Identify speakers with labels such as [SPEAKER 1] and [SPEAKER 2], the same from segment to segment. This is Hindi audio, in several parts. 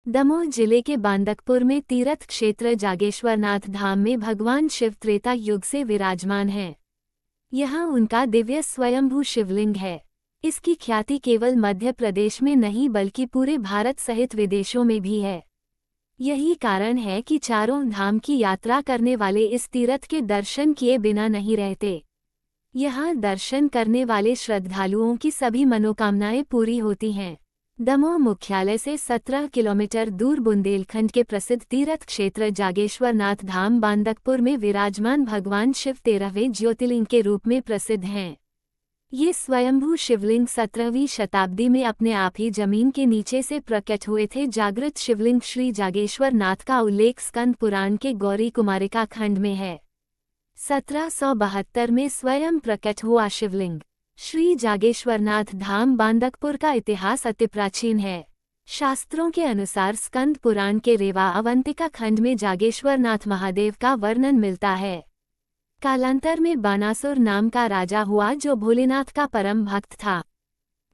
[SPEAKER 1] दमोह जिले के बांदकपुर में तीर्थ क्षेत्र जागेश्वरनाथ धाम में भगवान शिव त्रेता युग से विराजमान हैं। यहाँ उनका दिव्य स्वयंभू शिवलिंग है। इसकी ख्याति केवल मध्य प्रदेश में नहीं बल्कि पूरे भारत सहित विदेशों में भी है। यही कारण है कि चारों धाम की यात्रा करने वाले इस तीर्थ के दर्शन किए बिना नहीं रहते। यहाँ दर्शन करने वाले श्रद्धालुओं की सभी मनोकामनाएं पूरी होती हैं। दमोह मुख्यालय से 17 किलोमीटर दूर बुंदेलखंड के प्रसिद्ध तीर्थ क्षेत्र जागेश्वरनाथ धाम बांदकपुर में विराजमान भगवान शिव 13वें ज्योतिर्लिंग के रूप में प्रसिद्ध हैं। ये स्वयंभू शिवलिंग 17वीं शताब्दी में अपने आप ही जमीन के नीचे से प्रकट हुए थे। जागृत शिवलिंग श्री जागेश्वरनाथ का उल्लेख स्कंद पुराण के गौरी कुमारिका खंड में है। 1772 में स्वयं प्रकट हुआ शिवलिंग श्री जागेश्वरनाथ धाम बांदकपुर का इतिहास अति प्राचीन है। शास्त्रों के अनुसार स्कंद पुराण के रेवा अवंतिका खंड में जागेश्वरनाथ महादेव का वर्णन मिलता है। कालांतर में बानासुर नाम का राजा हुआ जो भोलेनाथ का परम भक्त था,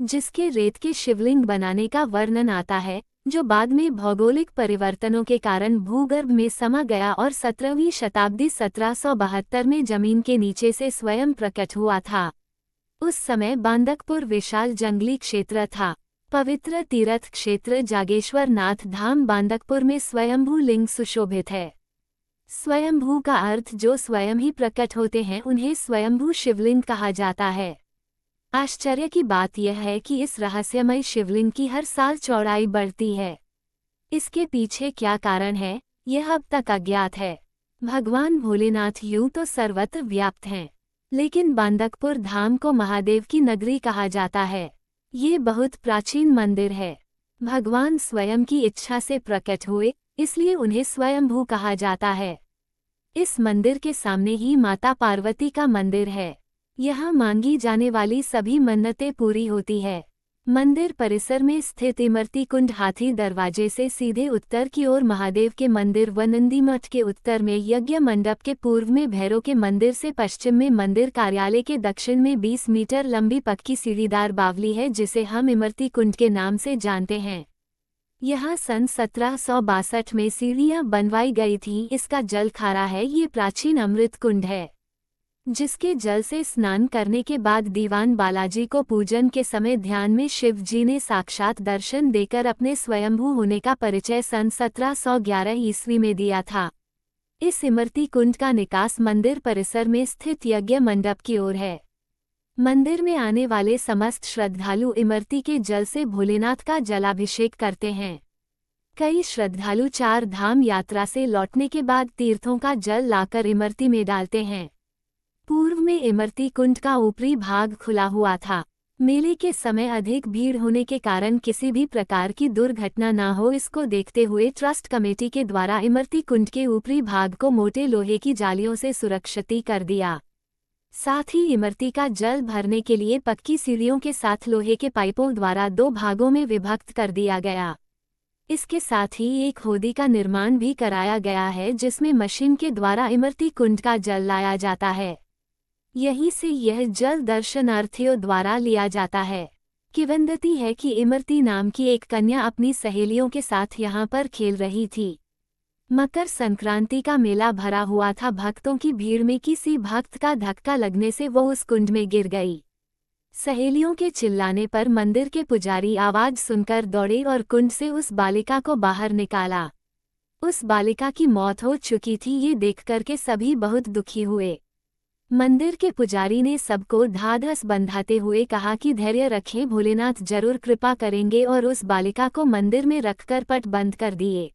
[SPEAKER 1] जिसके रेत के शिवलिंग बनाने का वर्णन आता है, जो बाद में भौगोलिक परिवर्तनों के कारण भूगर्भ में समा गया और 17वीं शताब्दी 1772 में जमीन के नीचे से स्वयं प्रकट हुआ था। उस समय बांदकपुर विशाल जंगली क्षेत्र था। पवित्र तीर्थ क्षेत्र जागेश्वरनाथ धाम बांदकपुर में स्वयंभू लिंग सुशोभित है। स्वयंभू का अर्थ जो स्वयं ही प्रकट होते हैं, उन्हें स्वयंभू शिवलिंग कहा जाता है। आश्चर्य की बात यह है कि इस रहस्यमय शिवलिंग की हर साल चौड़ाई बढ़ती है। इसके पीछे क्या कारण है, यह अब तक अज्ञात है। भगवान भोलेनाथ यूं तो सर्वत्र व्याप्त हैं, लेकिन बांदकपुर धाम को महादेव की नगरी कहा जाता है। ये बहुत प्राचीन मंदिर है। भगवान स्वयं की इच्छा से प्रकट हुए, इसलिए उन्हें स्वयंभू कहा जाता है। इस मंदिर के सामने ही माता पार्वती का मंदिर है। यहाँ मांगी जाने वाली सभी मन्नतें पूरी होती है। मंदिर परिसर में स्थित इमरती कुंड हाथी दरवाजे से सीधे उत्तर की ओर महादेव के मंदिर व नंदी मठ के उत्तर में यज्ञ मंडप के पूर्व में भैरव के मंदिर से पश्चिम में मंदिर कार्यालय के दक्षिण में 20 मीटर लंबी पक्की सीढ़ीदार बावली है, जिसे हम इमरती कुंड के नाम से जानते हैं। यहाँ सन 1762 में सीढ़ियाँ बनवाई गई थीं। इसका जल खारा है। ये प्राचीन अमृत कुंड है, जिसके जल से स्नान करने के बाद दीवान बालाजी को पूजन के समय ध्यान में शिव जी ने साक्षात दर्शन देकर अपने स्वयंभू होने का परिचय सन 1711 ईस्वी में दिया था। इस इमरती कुंड का निकास मंदिर परिसर में स्थित यज्ञ मंडप की ओर है। मंदिर में आने वाले समस्त श्रद्धालु इमरती के जल से भोलेनाथ का जलाभिषेक करते हैं। कई श्रद्धालु 4 धाम यात्रा से लौटने के बाद तीर्थों का जल लाकर इमरती में डालते हैं। पूर्व में इमरती कुंड का ऊपरी भाग खुला हुआ था। मेले के समय अधिक भीड़ होने के कारण किसी भी प्रकार की दुर्घटना न हो, इसको देखते हुए ट्रस्ट कमेटी के द्वारा इमरती कुंड के ऊपरी भाग को मोटे लोहे की जालियों से सुरक्षित कर दिया। साथ ही इमरती का जल भरने के लिए पक्की सीढ़ियों के साथ लोहे के पाइपों द्वारा 2 भागों में विभक्त कर दिया गया। इसके साथ ही एक होदी का निर्माण भी कराया गया है, जिसमें मशीन के द्वारा इमरती कुंड का जल लाया जाता है। यहीं से यह जल दर्शनार्थियों द्वारा लिया जाता है। किंवदंती है कि इमरती नाम की एक कन्या अपनी सहेलियों के साथ यहाँ पर खेल रही थी। मकर संक्रांति का मेला भरा हुआ था। भक्तों की भीड़ में किसी भक्त का धक्का लगने से वो उस कुंड में गिर गई। सहेलियों के चिल्लाने पर मंदिर के पुजारी आवाज सुनकर दौड़े और कुंड से उस बालिका को बाहर निकाला। उस बालिका की मौत हो चुकी थी। ये देखकर के सभी बहुत दुखी हुए। मंदिर के पुजारी ने सबको ढाढ़स बंधाते हुए कहा कि धैर्य रखें, भोलेनाथ जरूर कृपा करेंगे, और उस बालिका को मंदिर में रखकर पट बंद कर दिए।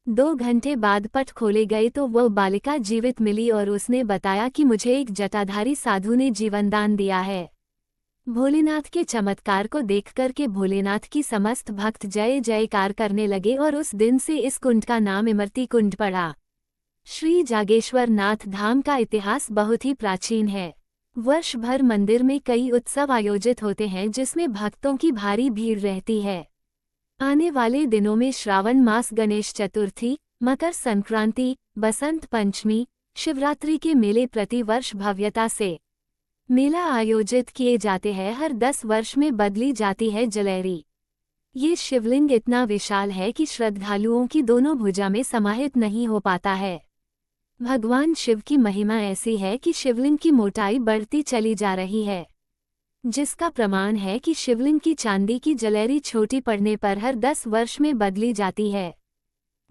[SPEAKER 1] 2 घंटे बाद पट खोले गए तो वह बालिका जीवित मिली और उसने बताया कि मुझे एक जटाधारी साधु ने जीवनदान दिया है। भोलेनाथ के चमत्कार को देखकर के भोलेनाथ की समस्त भक्त जय जयकार करने लगे और उस दिन से इस कुंड का नाम इमरती कुंड पड़ा। श्री जागेश्वरनाथ धाम का इतिहास बहुत ही प्राचीन है। वर्ष भर मंदिर में कई उत्सव आयोजित होते हैं, जिसमें भक्तों की भारी भीड़ रहती है। आने वाले दिनों में श्रावण मास, गणेश चतुर्थी, मकर संक्रांति, बसंत पंचमी, शिवरात्रि के मेले प्रतिवर्ष भव्यता से मेला आयोजित किए जाते हैं। हर 10 वर्ष में बदली जाती है जलेरी। ये शिवलिंग इतना विशाल है कि श्रद्धालुओं की दोनों भुजा में समाहित नहीं हो पाता है। भगवान शिव की महिमा ऐसी है कि शिवलिंग की मोटाई बढ़ती चली जा रही है, जिसका प्रमाण है कि शिवलिंग की चांदी की जलेरी छोटी पड़ने पर हर 10 वर्ष में बदली जाती है।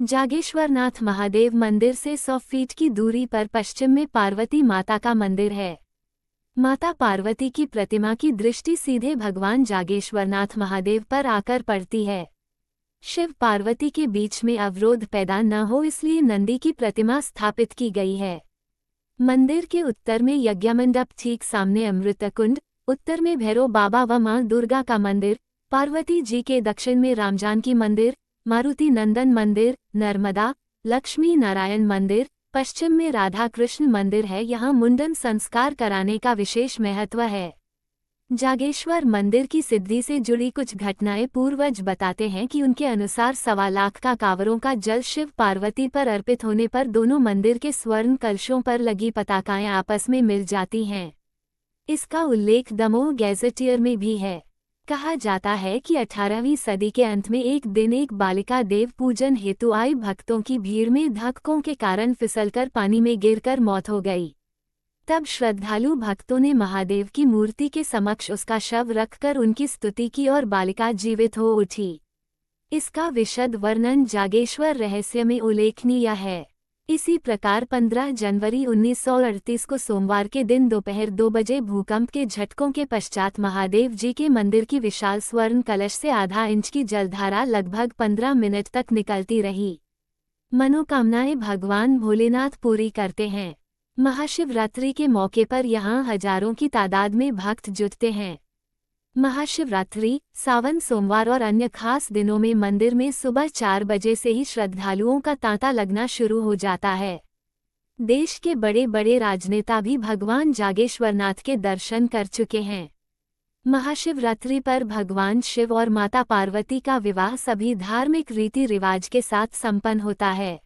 [SPEAKER 1] जागेश्वरनाथ महादेव मंदिर से 100 फीट की दूरी पर पश्चिम में पार्वती माता का मंदिर है। माता पार्वती की प्रतिमा की दृष्टि सीधे भगवान जागेश्वरनाथ महादेव पर आकर पड़ती है। शिव पार्वती के बीच में अवरोध पैदा न हो इसलिए नंदी की प्रतिमा स्थापित की गई है। मंदिर के उत्तर में यज्ञमंडप, ठीक सामने अमृतकुंड, उत्तर में भैरव बाबा व मां दुर्गा का मंदिर, पार्वती जी के दक्षिण में रामजानकी मंदिर, मारुति नंदन मंदिर, नर्मदा लक्ष्मी नारायण मंदिर, पश्चिम में राधा कृष्ण मंदिर है। यहाँ मुंडन संस्कार कराने का विशेष महत्व है। जागेश्वर मंदिर की सिद्धि से जुड़ी कुछ घटनाएं पूर्वज बताते हैं कि उनके अनुसार 1.25 लाख का कांवरों का जल शिव पार्वती पर अर्पित होने पर दोनों मंदिर के स्वर्ण कलशों पर लगी पताकाएं आपस में मिल जाती हैं। इसका उल्लेख दमोह गैजेटियर में भी है। कहा जाता है कि 18वीं सदी के अंत में एक दिन एक बालिका देव पूजन हेतु आई भक्तों की भीड़ में धक्कों के कारण फिसलकर पानी में गिरकर मौत हो गई। तब श्रद्धालु भक्तों ने महादेव की मूर्ति के समक्ष उसका शव रखकर उनकी स्तुति की और बालिका जीवित हो उठी। इसका विशद वर्णन जागेश्वर रहस्य में उल्लेखनीय है। इसी प्रकार 15 जनवरी 1938 को सोमवार के दिन दोपहर 2 बजे भूकंप के झटकों के पश्चात महादेव जी के मंदिर की विशाल स्वर्ण कलश से आधा इंच की जलधारा लगभग 15 मिनट तक निकलती रही। मनोकामनाएं भगवान भोलेनाथ पूरी करते हैं। महाशिवरात्रि के मौके पर यहाँ हजारों की तादाद में भक्त जुटते हैं। महाशिवरात्रि, सावन सोमवार और अन्य खास दिनों में मंदिर में सुबह 4 बजे से ही श्रद्धालुओं का तांता लगना शुरू हो जाता है। देश के बड़े बड़े राजनेता भी भगवान जागेश्वरनाथ के दर्शन कर चुके हैं। महाशिवरात्रि पर भगवान शिव और माता पार्वती का विवाह सभी धार्मिक रीति रिवाज के साथ संपन्न होता है।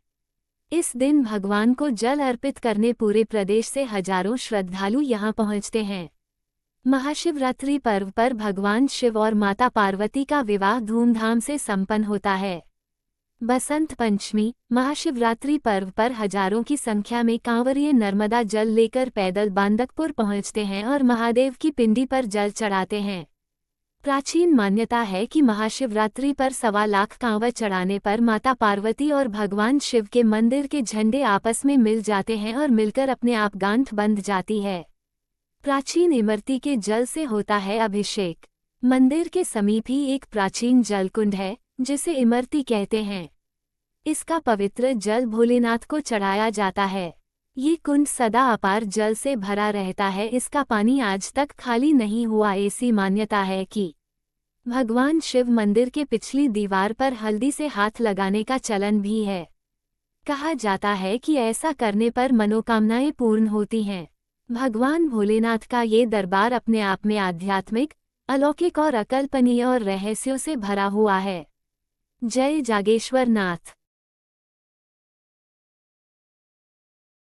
[SPEAKER 1] इस दिन भगवान को जल अर्पित करने पूरे प्रदेश से हजारों श्रद्धालु यहाँ पहुँचते हैं। महाशिवरात्रि पर्व पर भगवान शिव और माता पार्वती का विवाह धूमधाम से संपन्न होता है। बसंत पंचमी, महाशिवरात्रि पर्व पर हजारों की संख्या में कांवरिये नर्मदा जल लेकर पैदल बांदकपुर पहुँचते हैं और महादेव की पिंडी पर जल चढ़ाते हैं। प्राचीन मान्यता है कि महाशिवरात्रि पर 1.25 लाख कांवर चढ़ाने पर माता पार्वती और भगवान शिव के मंदिर के झंडे आपस में मिल जाते हैं और मिलकर अपने आप गांठ बंध जाती है। प्राचीन इमरती के जल से होता है अभिषेक। मंदिर के समीप ही एक प्राचीन जलकुंड है जिसे इमरती कहते हैं। इसका पवित्र जल भोलेनाथ को चढ़ाया जाता है। ये कुंड सदा अपार जल से भरा रहता है। इसका पानी आज तक खाली नहीं हुआ। ऐसी मान्यता है कि भगवान शिव मंदिर के पिछली दीवार पर हल्दी से हाथ लगाने का चलन भी है। कहा जाता है कि ऐसा करने पर मनोकामनाएं पूर्ण होती हैं। भगवान भोलेनाथ का ये दरबार अपने आप में आध्यात्मिक, अलौकिक और अकल्पनीय और रहस्यों से भरा हुआ है। जय जागेश्वर नाथ।